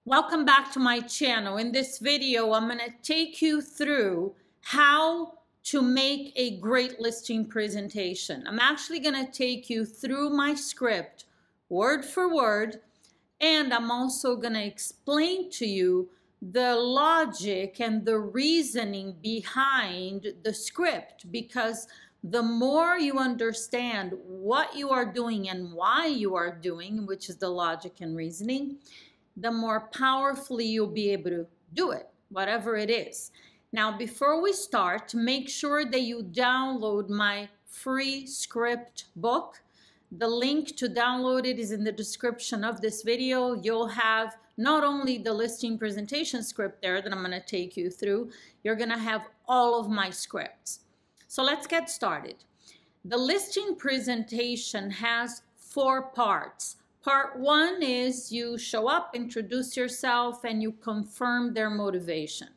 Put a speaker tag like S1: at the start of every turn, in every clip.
S1: Welcome back to my channel. In this video, I'm going to take you through how to make a great listing presentation. I'm actually going to take you through my script word for word, and I'm also going to explain to you the logic and the reasoning behind the script, because the more you understand what you are doing and why you are doing, which is the logic and reasoning, the more powerfully you'll be able to do it, whatever it is. Now, before we start, make sure that you download my free script book. The link to download it is in the description of this video. You'll have not only the listing presentation script there that I'm going to take you through, you're going to have all of my scripts. So let's get started. The listing presentation has 4 parts. Part 1 is you show up, introduce yourself, and you confirm their motivation.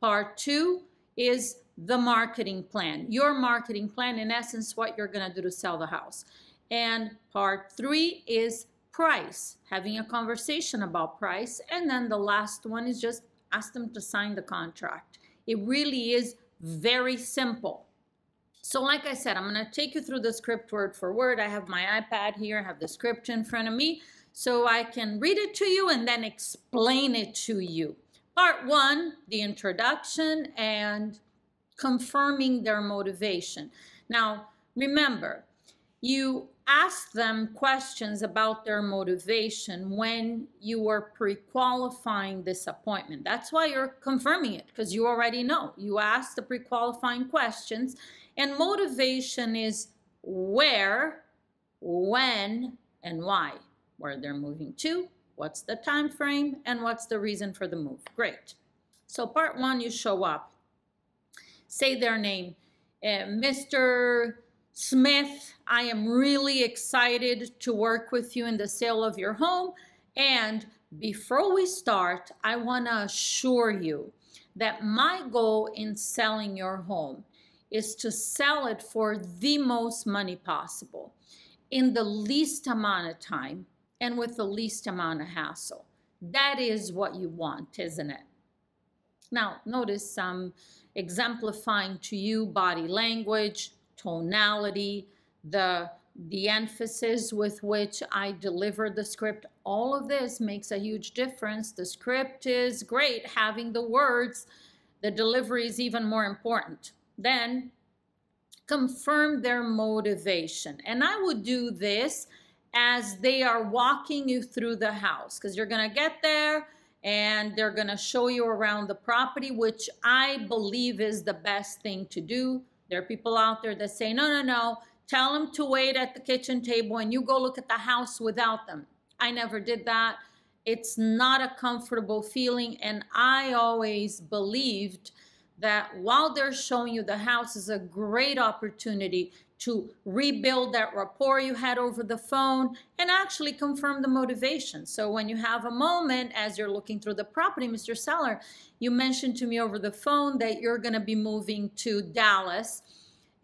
S1: Part 2 is the marketing plan, your marketing plan, in essence, what you're going to do to sell the house. And part 3 is price, having a conversation about price. And then the last one is just ask them to sign the contract. It really is very simple. So like I said, I'm going to take you through the script word for word. I have my iPad here. I have the script in front of me so I can read it to you and then explain it to you. Part 1, the introduction and confirming their motivation. Now, remember, you ask them questions about their motivation when you are pre-qualifying this appointment. That's why you're confirming it, because you already know. You ask the pre-qualifying questions. And motivation is where, when, and why. Where they're moving to, what's the time frame, and what's the reason for the move. Great. So part 1, you show up. Say their name. Mr. Smith, I am really excited to work with you in the sale of your home. And before we start, I want to assure you that my goal in selling your home is to sell it for the most money possible in the least amount of time and with the least amount of hassle. That is what you want, isn't it? Now, notice I'm exemplifying to you body language, tonality, the emphasis with which I deliver the script. All of this makes a huge difference. The script is great. Having the words, the delivery is even more important. Then confirm their motivation. And I would do this as they are walking you through the house, because you're going to get there and they're going to show you around the property, which I believe is the best thing to do. There are people out there that say, no, tell them to wait at the kitchen table and you go look at the house without them. I never did that. It's not a comfortable feeling, and I always believed that while they're showing you the house is a great opportunity to rebuild that rapport you had over the phone and actually confirm the motivation. So when you have a moment as you're looking through the property, Mr. Seller, you mentioned to me over the phone that you're going to be moving to Dallas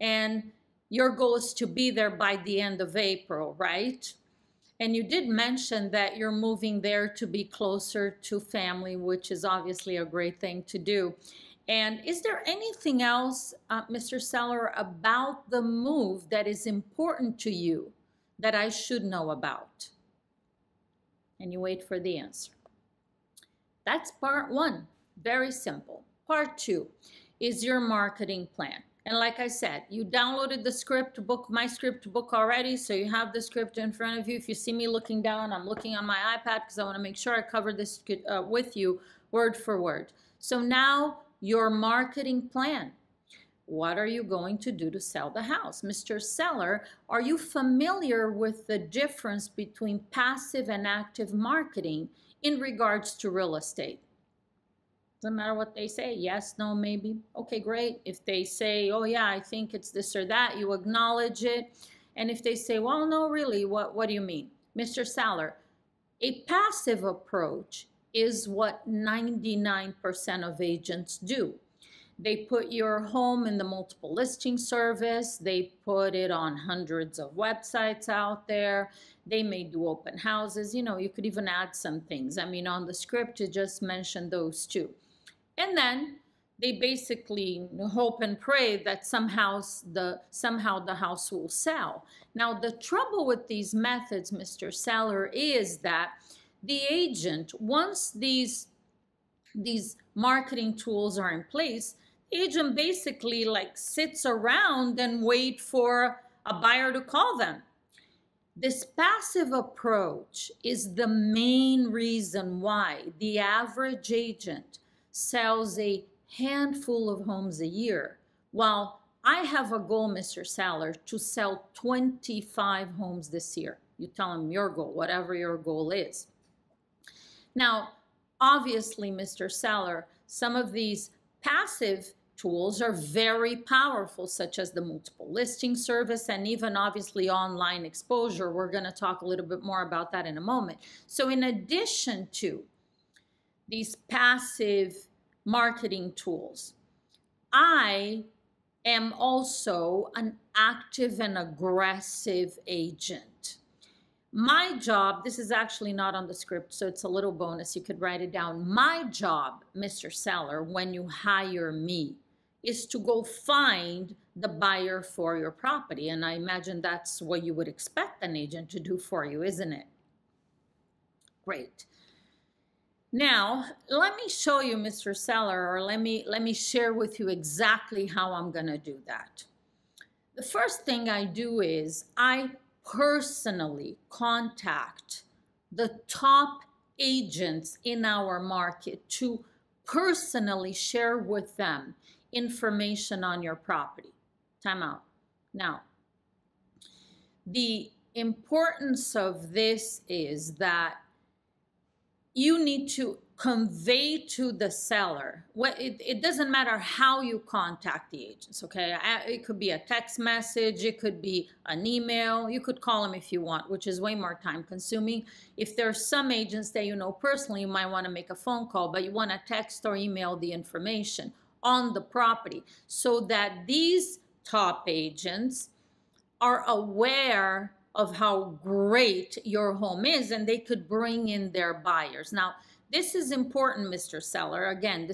S1: and your goal is to be there by the end of April, right? And you did mention that you're moving there to be closer to family, which is obviously a great thing to do. And is there anything else, Mr. Seller, about the move that is important to you that I should know about? And you wait for the answer. That's part 1. Very simple. Part 2 is your marketing plan. And like I said, you downloaded the script book, my script book already, so you have the script in front of you. If you see me looking down, I'm looking on my iPad because I want to make sure I cover this with you word for word. So now, your marketing plan. What are you going to do to sell the house? Mr. Seller, are you familiar with the difference between passive and active marketing in regards to real estate? Doesn't matter what they say. Yes, no, maybe. Okay, great. If they say, oh yeah, I think it's this or that, you acknowledge it. And if they say, well, no, really, what do you mean? Mr. Seller, a passive approach is what 99% of agents do. They put your home in the multiple listing service. They put it on hundreds of websites out there. They may do open houses. You know, you could even add some things. I mean, on the script, it just mentioned those two. And then they basically hope and pray that somehow the house will sell. Now, the trouble with these methods, Mr. Seller, is that the agent, once these marketing tools are in place, the agent basically like sits around and wait for a buyer to call them. This passive approach is the main reason why the average agent sells a handful of homes a year, while I have a goal, Mr. Seller, to sell 25 homes this year. You tell them your goal, whatever your goal is. Now, obviously, Mr. Seller, some of these passive tools are very powerful, such as the multiple listing service and even obviously online exposure. We're going to talk a little bit more about that in a moment. So in addition to these passive marketing tools, I am also an active and aggressive agent. My job, this is actually not on the script, so it's a little bonus. You could write it down. My job, Mr. Seller, when you hire me, is to go find the buyer for your property. And I imagine that's what you would expect an agent to do for you, isn't it? Great. Now, let me show you, Mr. Seller, or let me share with you exactly how I'm going to do that. The first thing I do is I personally contact the top agents in our market to personally share with them information on your property. Time out. Now, the importance of this is that you need to convey to the seller. It doesn't matter how you contact the agents, okay? It could be a text message, it could be an email, you could call them if you want, which is way more time consuming. If there's some agents that you know personally, you might want to make a phone call, but you want to text or email the information on the property so that these top agents are aware of how great your home is and they could bring in their buyers. Now, this is important, Mr. Seller. Again,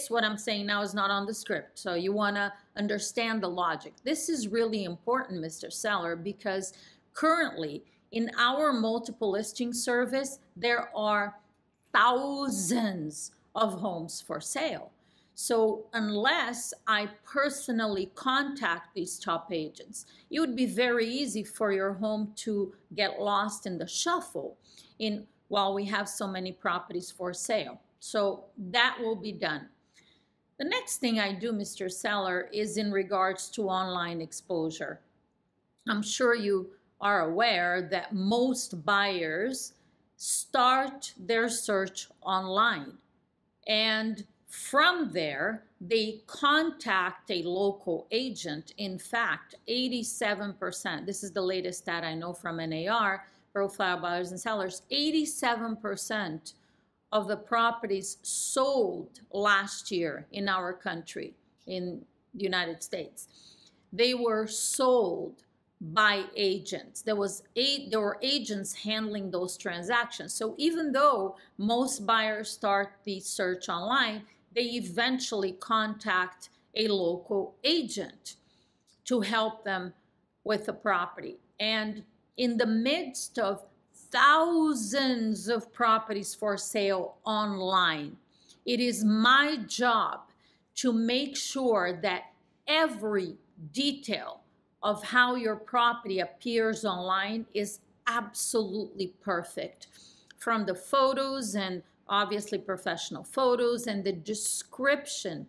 S1: what I'm saying now is not on the script, so you want to understand the logic. This is really important, Mr. Seller, because currently in our multiple listing service, there are thousands of homes for sale. So unless I personally contact these top agents, it would be very easy for your home to get lost in the shuffle while we have so many properties for sale. So that will be done. The next thing I do, Mr. Seller, is in regards to online exposure. I'm sure you are aware that most buyers start their search online, and from there, they contact a local agent. In fact, 87%, this is the latest stat I know from NAR, Profile Buyers and Sellers, 87% of the properties sold last year in our country, in the United States, they were sold by agents. There were agents handling those transactions. So even though most buyers start the search online, they eventually contact a local agent to help them with the property. And in the midst of thousands of properties for sale online, it is my job to make sure that every detail of how your property appears online is absolutely perfect. From the photos, and obviously professional photos, and the description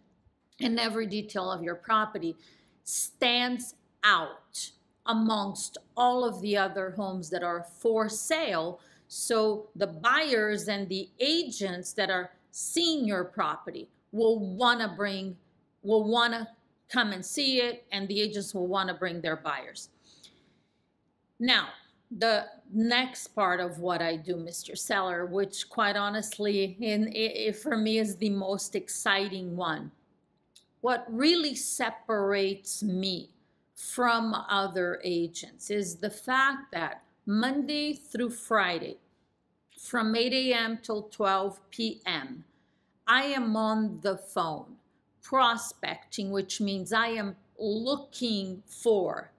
S1: and every detail of your property stands out amongst all of the other homes that are for sale. So the buyers and the agents that are seeing your property will want to come and see it, and the agents will want to bring their buyers. Now, the next part of what I do, Mr. Seller, which quite honestly for me is the most exciting one. what really separates me from other agents is the fact that Monday through Friday, from 8 a.m. till 12 p.m., I am on the phone prospecting, which means I am looking for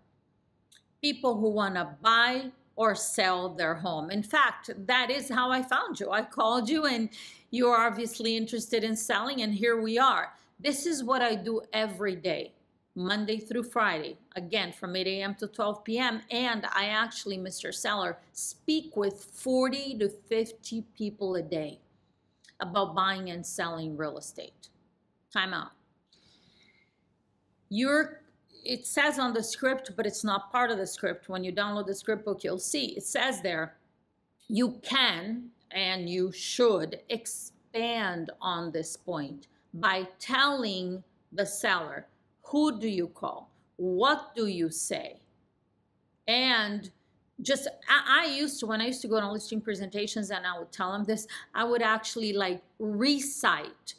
S1: people who want to buy or sell their home. In fact, that is how I found you. I called you and you are obviously interested in selling, and here we are. This is what I do every day, Monday through Friday, again, from 8 a.m. to 12 p.m. And I actually, Mr. Seller, speak with 40 to 50 people a day about buying and selling real estate. Time out. It says on the script, but it's not part of the script. When you download the script book, you'll see it says there, you can and you should expand on this point by telling the seller, who do you call? What do you say? And just, I used to, when I used to go on listing presentations and I would tell them this, I would actually like recite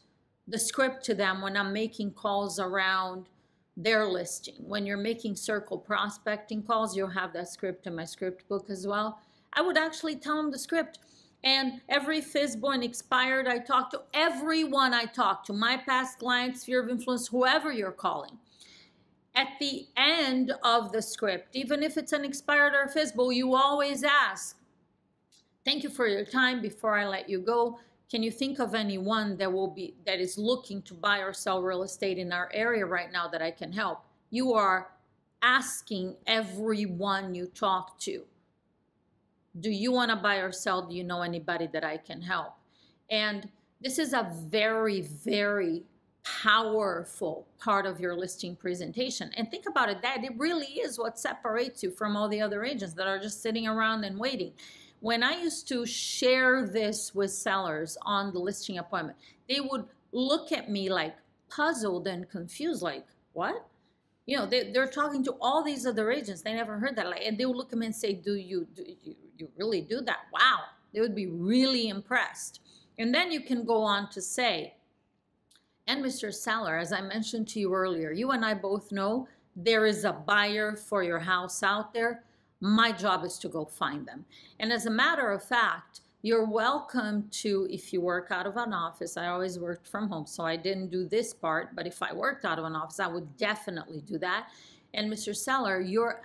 S1: the script to them when I'm making calls around their listing. When you're making circle prospecting calls, you'll have that script in my script book as well. I would actually tell them the script. And every FISBO and expired I talk to, everyone I talk to, my past clients, sphere of influence, whoever you're calling, at the end of the script, even if it's an expired or FISBO, you always ask, thank you for your time. Before I let you go, can you think of anyone that is looking to buy or sell real estate in our area right now that I can help? You are asking everyone you talk to, do you want to buy or sell? Do you know anybody that I can help? And this is a very, very powerful part of your listing presentation. And think about it, that it really is what separates you from all the other agents that are just sitting around and waiting. When I used to share this with sellers on the listing appointment, they would look at me like puzzled and confused, like, what? You know, they're talking to all these other agents. They never heard that. Like, and they would look at me and say, do you really do that? Wow. They would be really impressed. And then you can go on to say, and Mr. Seller, as I mentioned to you earlier, you and I both know there is a buyer for your house out there. My job is to go find them. And as a matter of fact, you're welcome to, if you work out of an office, I always worked from home, so I didn't do this part, but if I worked out of an office, I would definitely do that. And Mr. Seller, you're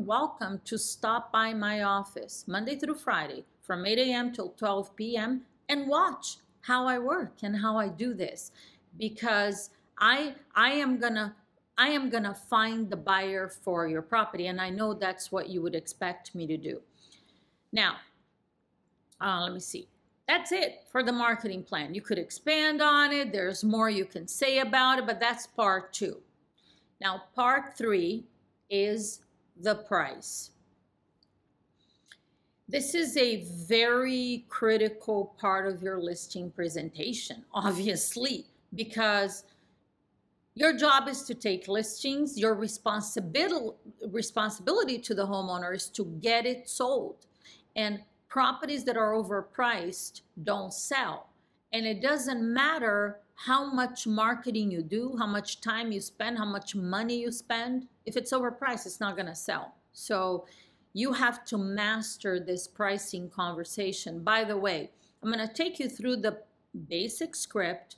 S1: welcome to stop by my office Monday through Friday from 8 a.m. till 12 p.m. and watch how I work and how I do this, because I am gonna find the buyer for your property, and I know that's what you would expect me to do. Now, let me see. That's it for the marketing plan. You could expand on it. There's more you can say about it, but that's part 2. Now, part 3 is the price. This is a very critical part of your listing presentation, obviously, because your job is to take listings. Your responsibility to the homeowner is to get it sold. And properties that are overpriced don't sell. And it doesn't matter how much marketing you do, how much time you spend, how much money you spend. If it's overpriced, it's not going to sell. So you have to master this pricing conversation. By the way, I'm going to take you through the basic script,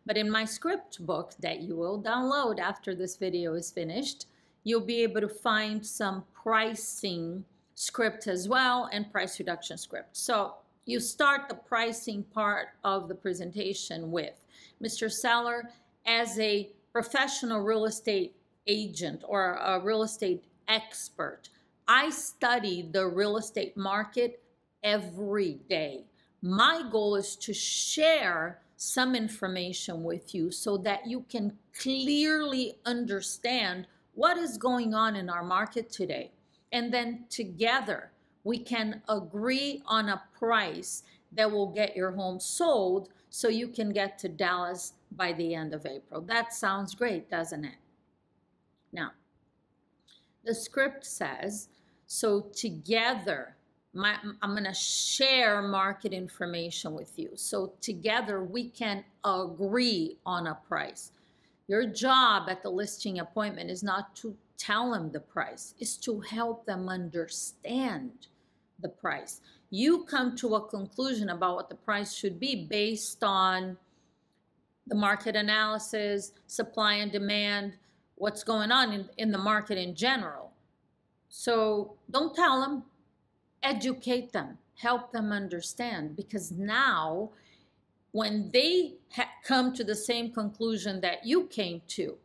S1: but in my script book that you will download after this video is finished, you'll be able to find some pricing script as well and price reduction script. So you start the pricing part of the presentation with, Mr. Seller, as a professional real estate agent or a real estate expert, I study the real estate market every day. My goal is to share some information with you so that you can clearly understand what is going on in our market today. And then together we can agree on a price that will get your home sold so you can get to Dallas by the end of April. That sounds great, doesn't it? Now, the script says, so together, I'm going to share market information with you. So together we can agree on a price. Your job at the listing appointment is not to tell them the price, it's to help them understand the price. You come to a conclusion about what the price should be based on the market analysis, supply and demand, what's going on in the market in general. So don't tell them, educate them, help them understand, because now when they come to the same conclusion that you came to,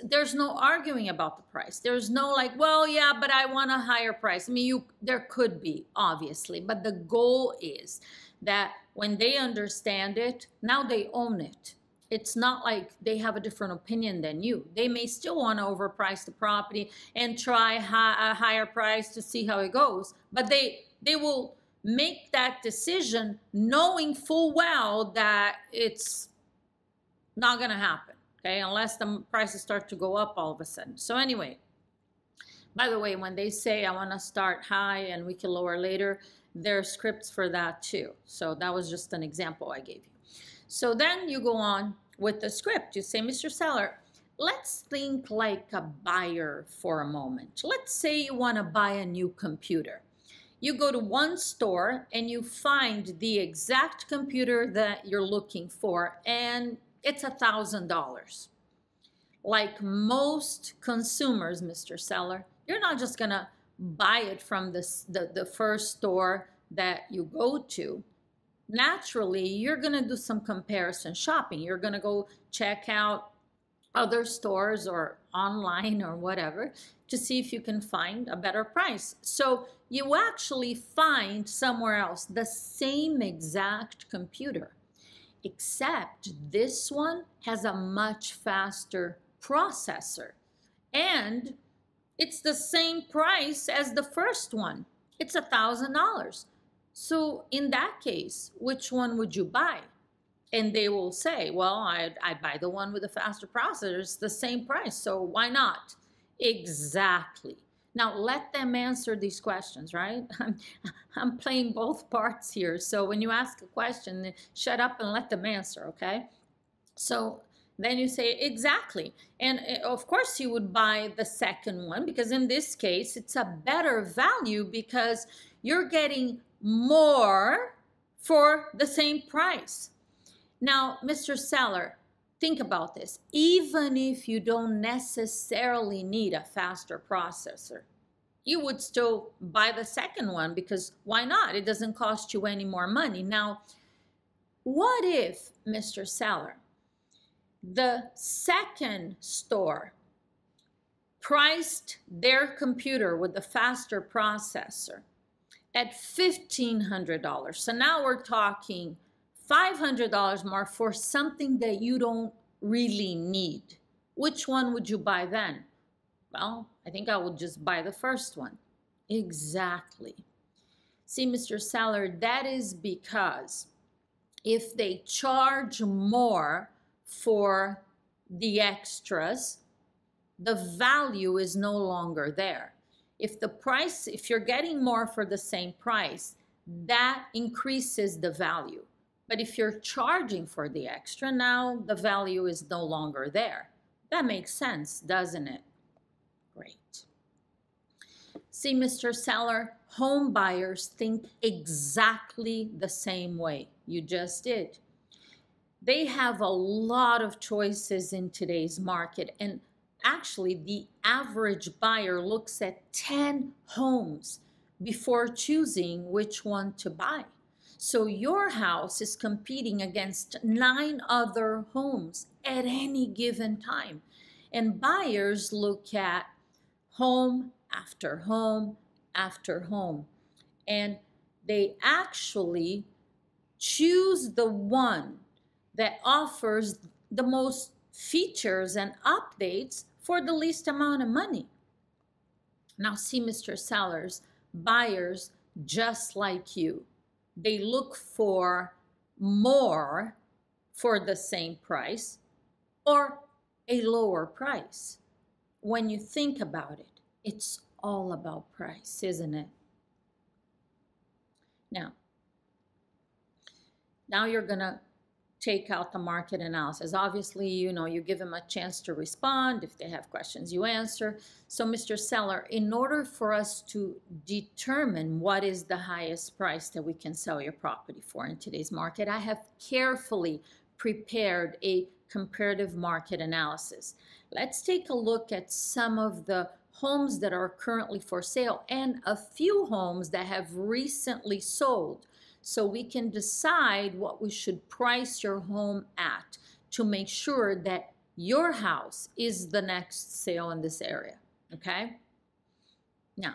S1: there's no arguing about the price. There's no like, well, yeah, but I want a higher price. I mean, there could be, obviously, but the goal is that when they understand it, now they own it. It's not like they have a different opinion than you. They may still want to overprice the property and try a higher price to see how it goes, but they will make that decision knowing full well that it's not going to happen, okay, unless the prices start to go up all of a sudden. So anyway, by the way, when they say I want to start high and we can lower later, there are scripts for that too. So that was just an example I gave you. So then you go on with the script. You say, Mr. Seller, let's think like a buyer for a moment. Let's say you want to buy a new computer. You go to one store and you find the exact computer that you're looking for, and it's $1,000. Like most consumers, Mr. Seller, you're not just going to buy it from the first store that you go to. Naturally, you're going to do some comparison shopping. You're going to go check out other stores or online or whatever to see if you can find a better price. So you actually find somewhere else the same exact computer, except this one has a much faster processor, and it's the same price as the first one. It's $1,000. So in that case, which one would you buy? And they will say, well, I buy the one with the faster processor. It's the same price, so why not? Exactly. Now let them answer these questions, right? I'm playing both parts here. So when you ask a question, shut up and let them answer, okay? So then you say, exactly. And of course you would buy the second one, because in this case, it's a better value because you're getting more for the same price. Now, Mr. Seller, think about this. Even if you don't necessarily need a faster processor, you would still buy the second one, because why not? It doesn't cost you any more money. Now, what if, Mr. Seller, the second store priced their computer with the faster processor at $1,500? So now we're talking $500 more for something that you don't really need. Which one would you buy then? Well, I think I would just buy the first one. Exactly. See, Mr. Seller, that is because if they charge more for the extras, the value is no longer there. If you're getting more for the same price, that increases the value. But if you're charging for the extra, now the value is no longer there. That makes sense, doesn't it? Great. See, Mr. Seller, home buyers think exactly the same way you just did. They have a lot of choices in today's market, and actually the average buyer looks at 10 homes before choosing which one to buy. So your house is competing against 9 other homes at any given time. And buyers look at home after home after home. And they actually choose the one that offers the most features and updates for the least amount of money. Now see, Mr. Sellers, buyers just like you, they look for more for the same price or a lower price. When you think about it, it's all about price, isn't it? Now you're gonna take out the market analysis. Obviously, you give them a chance to respond. If they have questions, you answer. So, Mr. Seller, in order for us to determine what is the highest price that we can sell your property for in today's market, I have carefully prepared a comparative market analysis. Let's take a look at some of the homes that are currently for sale and a few homes that have recently sold, so we can decide what we should price your home at to make sure that your house is the next sale in this area, okay? Now,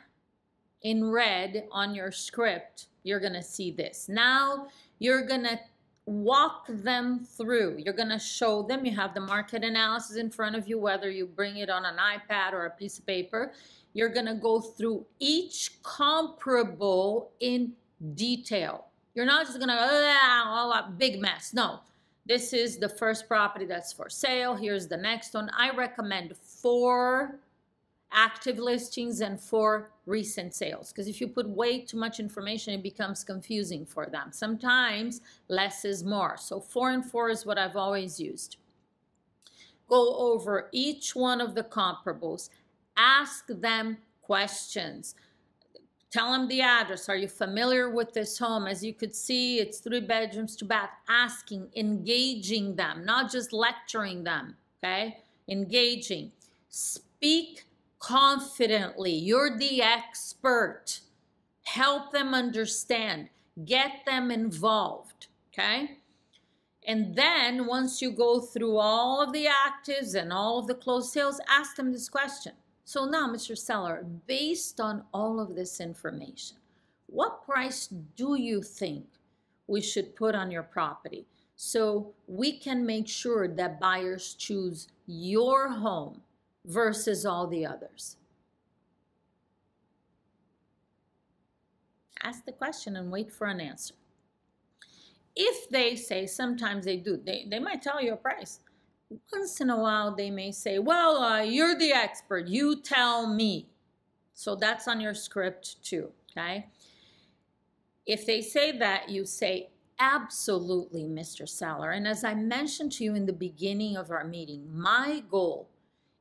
S1: in red on your script, you're gonna see this. Now, you're gonna walk them through. You're gonna show them, you have the market analysis in front of you, whether you bring it on an iPad or a piece of paper. You're gonna go through each comparable in detail. You're not just gonna go, a big mess. No, this is the first property that's for sale. Here's the next one. I recommend 4 active listings and 4 recent sales, because if you put way too much information, it becomes confusing for them. Sometimes less is more. So 4 and 4 is what I've always used. Go over each one of the comparables. Ask them questions. Tell them the address. Are you familiar with this home? As you could see, it's 3 bedrooms, 2 bath. Asking, engaging them, not just lecturing them, okay? Engaging. Speak confidently. You're the expert. Help them understand. Get them involved, okay? And then once you go through all of the actives and all of the closed sales, ask them this question. So now, Mr. Seller, based on all of this information, what price do you think we should put on your property so we can make sure that buyers choose your home versus all the others? Ask the question and wait for an answer. If they say, sometimes they do, they might tell you a price. Once in a while, they may say, well, you're the expert, you tell me. So that's on your script too, okay? If they say that, you say, absolutely, Mr. Seller. And as I mentioned to you in the beginning of our meeting, my goal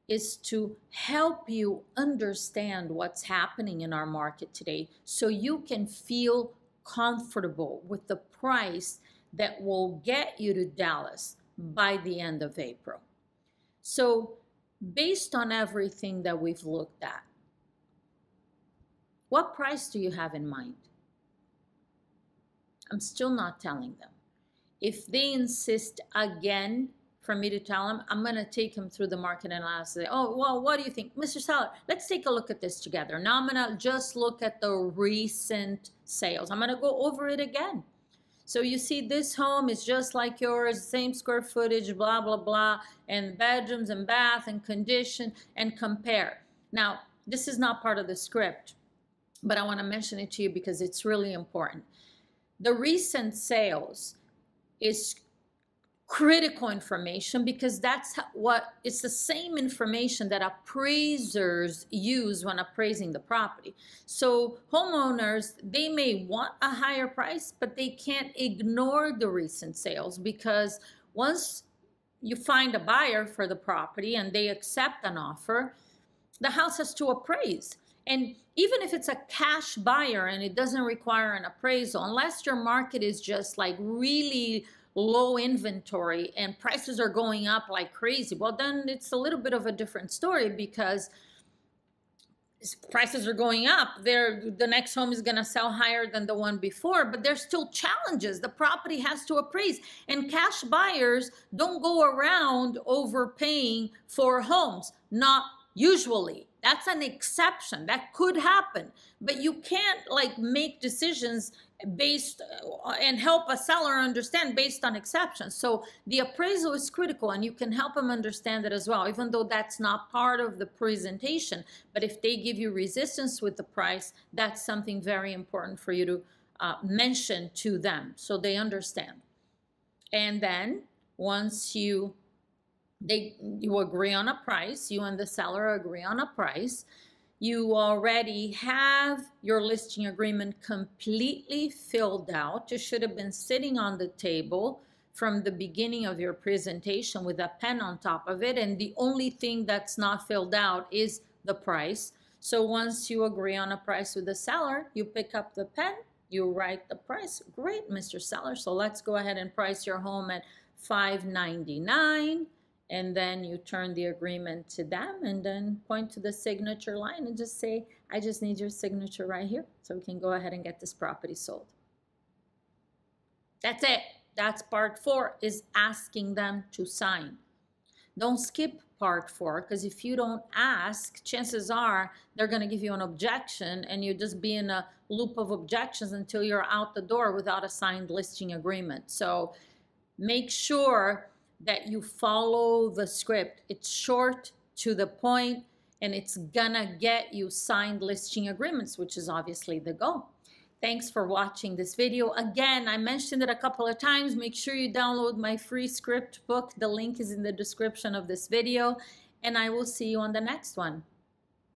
S1: is to help you understand what's happening in our market today so you can feel comfortable with the price that will get you to Dallas by the end of April. So based on everything that we've looked at, what price do you have in mind? I'm still not telling them. If they insist again for me to tell them, I'm going to take them through the market analysis. Oh, well, what do you think? Mr. Seller, let's take a look at this together. Now I'm going to just look at the recent sales. I'm going to go over it again. So you see this home is just like yours, same square footage, blah, blah, blah, and bedrooms and bath and condition, and compare. Now, this is not part of the script, but I want to mention it to you because it's really important. The recent sales is critical information because that's what it's the same information that appraisers use when appraising the property. So homeowners, they may want a higher price, but they can't ignore the recent sales, because once you find a buyer for the property and they accept an offer, the house has to appraise. And even if it's a cash buyer and it doesn't require an appraisal, unless your market is just like really low inventory and prices are going up like crazy, well, then it's a little bit of a different story, because prices are going up. The next home is going to sell higher than the one before, but there's still challenges. The property has to appraise, and cash buyers don't go around overpaying for homes. Not usually. That's an exception. That could happen, but you can't like make decisions based and help a seller understand based on exceptions. So the appraisal is critical, and you can help them understand it as well, even though that's not part of the presentation. But if they give you resistance with the price, that's something very important for you to mention to them so they understand. And then once you agree on a price, you and the seller agree on a price, you already have your listing agreement completely filled out. It should have been sitting on the table from the beginning of your presentation with a pen on top of it, and the only thing that's not filled out is the price. So once you agree on a price with the seller, you pick up the pen, you write the price. Great, Mr. Seller. So let's go ahead and price your home at $599, and then you turn the agreement to them and then point to the signature line and just say, I just need your signature right here so we can go ahead and get this property sold. That's it. That's part 4, is asking them to sign. Don't skip part 4, because if you don't ask, chances are they're going to give you an objection and you just be in a loop of objections until you're out the door without a signed listing agreement. So make sure that you follow the script. It's short, to the point, and it's gonna get you signed listing agreements, which is obviously the goal. Thanks for watching this video. Again, I mentioned it a couple of times. Make sure you download my free script book. The link is in the description of this video, and I will see you on the next one.